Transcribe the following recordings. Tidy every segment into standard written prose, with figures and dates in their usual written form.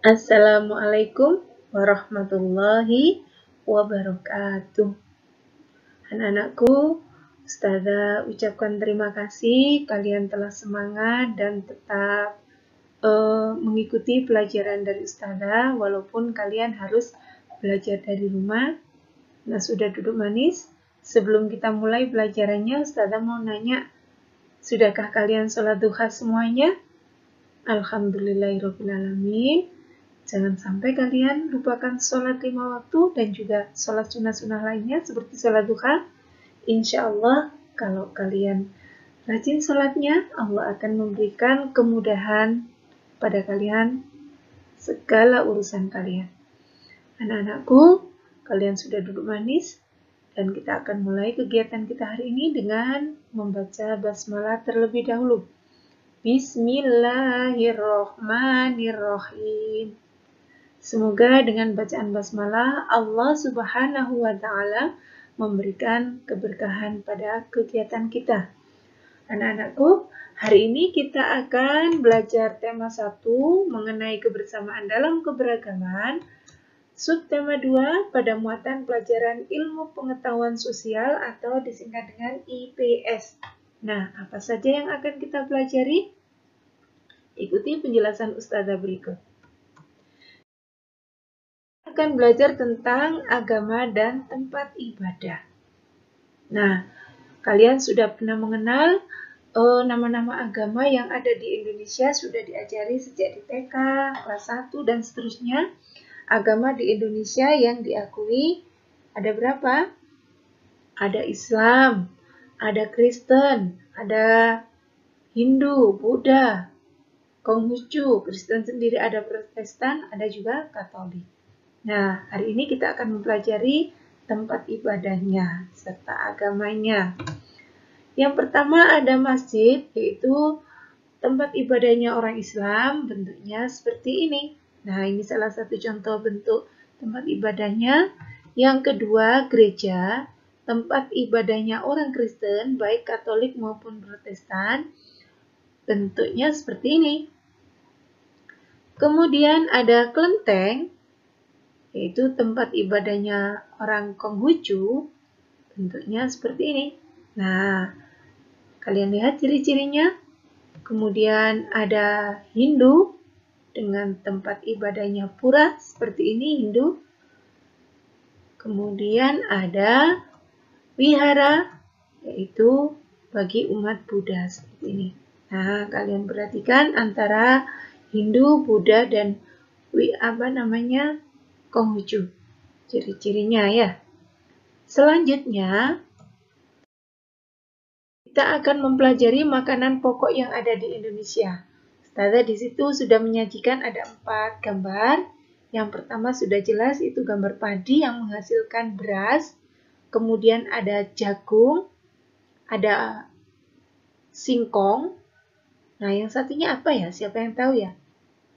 Assalamualaikum warahmatullahi wabarakatuh. Anak-anakku, Ustazah ucapkan terima kasih kalian telah semangat dan tetap mengikuti pelajaran dari Ustazah walaupun kalian harus belajar dari rumah. Nah, sudah duduk manis? Sebelum kita mulai pelajarannya, Ustazah mau nanya, sudahkah kalian sholat duha semuanya? Alhamdulillahirrahmanirrahim. Jangan sampai kalian lupakan sholat 5 waktu dan juga sholat sunnah-sunnah lainnya seperti sholat duha. Insya Allah, kalau kalian rajin sholatnya, Allah akan memberikan kemudahan pada kalian segala urusan kalian. Anak-anakku, kalian sudah duduk manis dan kita akan mulai kegiatan kita hari ini dengan membaca basmalah terlebih dahulu. Bismillahirrohmanirrohim. Semoga dengan bacaan basmalah Allah Subhanahu wa Ta'ala memberikan keberkahan pada kegiatan kita. Anak-anakku, hari ini kita akan belajar tema 1 mengenai kebersamaan dalam keberagaman. Subtema 2 pada muatan pelajaran ilmu pengetahuan sosial atau disingkat dengan IPS. Nah, apa saja yang akan kita pelajari? Ikuti penjelasan Ustazah berikut. Akan belajar tentang agama dan tempat ibadah. Nah, kalian sudah pernah mengenal nama-nama agama yang ada di Indonesia, sudah diajari sejak di TK, kelas 1, dan seterusnya. Agama di Indonesia yang diakui ada berapa? Ada Islam, ada Kristen, ada Hindu, Buddha, Konghucu, Kristen sendiri ada Protestan, ada juga Katolik. Nah, hari ini kita akan mempelajari tempat ibadahnya serta agamanya. Yang pertama ada masjid, yaitu tempat ibadahnya orang Islam, bentuknya seperti ini. Nah, ini salah satu contoh bentuk tempat ibadahnya. Yang kedua, gereja, tempat ibadahnya orang Kristen, baik Katolik maupun Protestan, bentuknya seperti ini. Kemudian ada kelenteng, yaitu tempat ibadahnya orang Konghucu, bentuknya seperti ini. Nah, kalian lihat ciri-cirinya. Kemudian ada Hindu dengan tempat ibadahnya pura, seperti ini Hindu. Kemudian ada wihara, yaitu bagi umat Buddha, seperti ini. Nah, kalian perhatikan antara Hindu, Buddha, dan Konghucu. Ciri-cirinya ya. Selanjutnya, kita akan mempelajari makanan pokok yang ada di Indonesia. Ustazah di situ sudah menyajikan ada 4 gambar. Yang pertama sudah jelas, itu gambar padi yang menghasilkan beras. Kemudian ada jagung, ada singkong. Nah, yang satunya apa ya? Siapa yang tahu ya?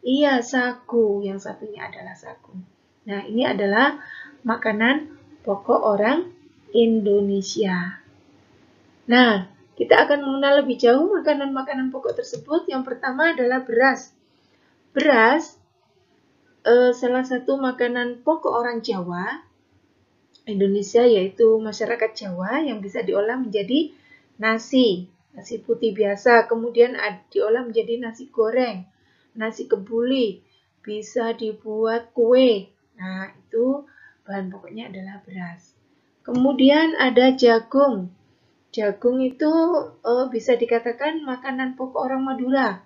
Iya, sagu. Yang satunya adalah sagu. Nah, ini adalah makanan pokok orang Indonesia. Nah, kita akan mengenal lebih jauh makanan-makanan pokok tersebut. Yang pertama adalah beras. Beras, salah satu makanan pokok orang Jawa, Indonesia, yaitu masyarakat Jawa yang bisa diolah menjadi nasi putih biasa, kemudian diolah menjadi nasi goreng, nasi kebuli, bisa dibuat kue. Nah, itu bahan pokoknya adalah beras. Kemudian ada jagung. Jagung itu bisa dikatakan makanan pokok orang Madura.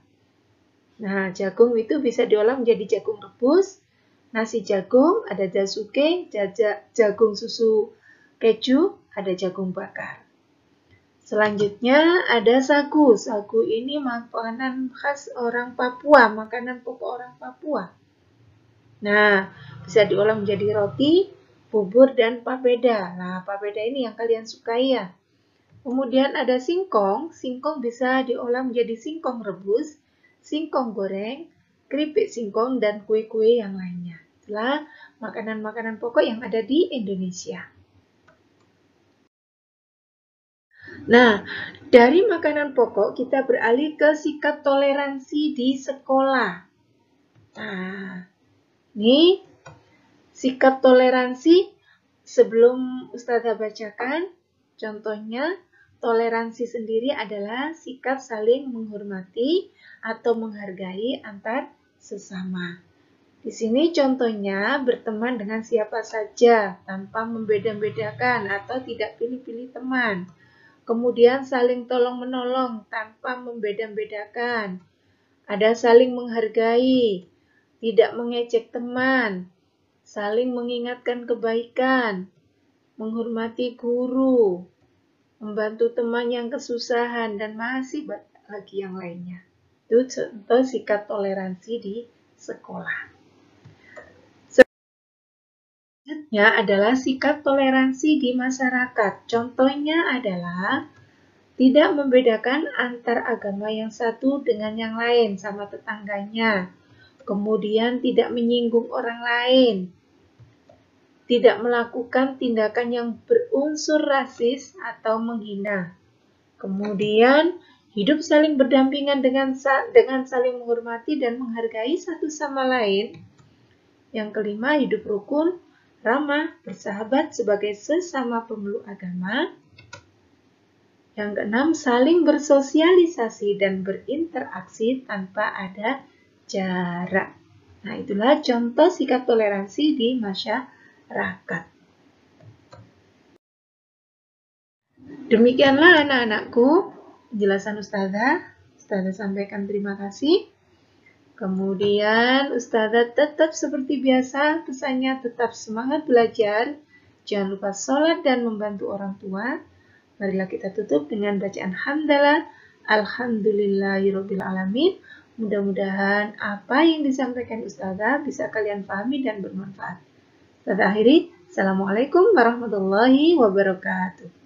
Nah, jagung itu bisa diolah menjadi jagung rebus, nasi jagung, ada jasuke, jagung susu keju, ada jagung bakar. Selanjutnya ada sagu. Sagu ini makanan khas orang Papua, makanan pokok orang Papua. Nah, bisa diolah menjadi roti, bubur, dan papeda. Nah, papeda ini yang kalian sukai ya. Kemudian ada singkong. Singkong bisa diolah menjadi singkong rebus, singkong goreng, keripik singkong, dan kue-kue yang lainnya. Itulah makanan-makanan pokok yang ada di Indonesia. Nah, dari makanan pokok kita beralih ke sikap toleransi di sekolah. Nah, Ini sikap toleransi sebelum Ustazah bacakan. Contohnya, toleransi sendiri adalah sikap saling menghormati atau menghargai antar sesama. Di sini contohnya berteman dengan siapa saja tanpa membeda-bedakan atau tidak pilih-pilih teman. Kemudian saling tolong-menolong tanpa membeda-bedakan. Ada saling menghargai, tidak mengejek teman, saling mengingatkan kebaikan, menghormati guru, membantu teman yang kesusahan, dan masih banyak lagi yang lainnya. Itu contoh sikap toleransi di sekolah. Selanjutnya adalah sikap toleransi di masyarakat. Contohnya adalah tidak membedakan antar agama yang satu dengan yang lain sama tetangganya. Kemudian tidak menyinggung orang lain. Tidak melakukan tindakan yang berunsur rasis atau menghina. Kemudian hidup saling berdampingan dengan saling menghormati dan menghargai satu sama lain. Yang kelima, hidup rukun, ramah, bersahabat sebagai sesama pemeluk agama. Yang keenam, saling bersosialisasi dan berinteraksi tanpa ada jarak. Nah, itulah contoh sikap toleransi di masyarakat. Demikianlah anak-anakku penjelasan Ustazah. Ustazah sampaikan terima kasih. Kemudian Ustazah tetap seperti biasa, pesannya tetap semangat belajar, jangan lupa sholat dan membantu orang tua. Marilah kita tutup dengan bacaan hamdalah, alhamdulillahirobbilalamin. Mudah-mudahan apa yang disampaikan Ustazah bisa kalian pahami dan bermanfaat. Ustazah akhiri, assalamualaikum warahmatullahi wabarakatuh.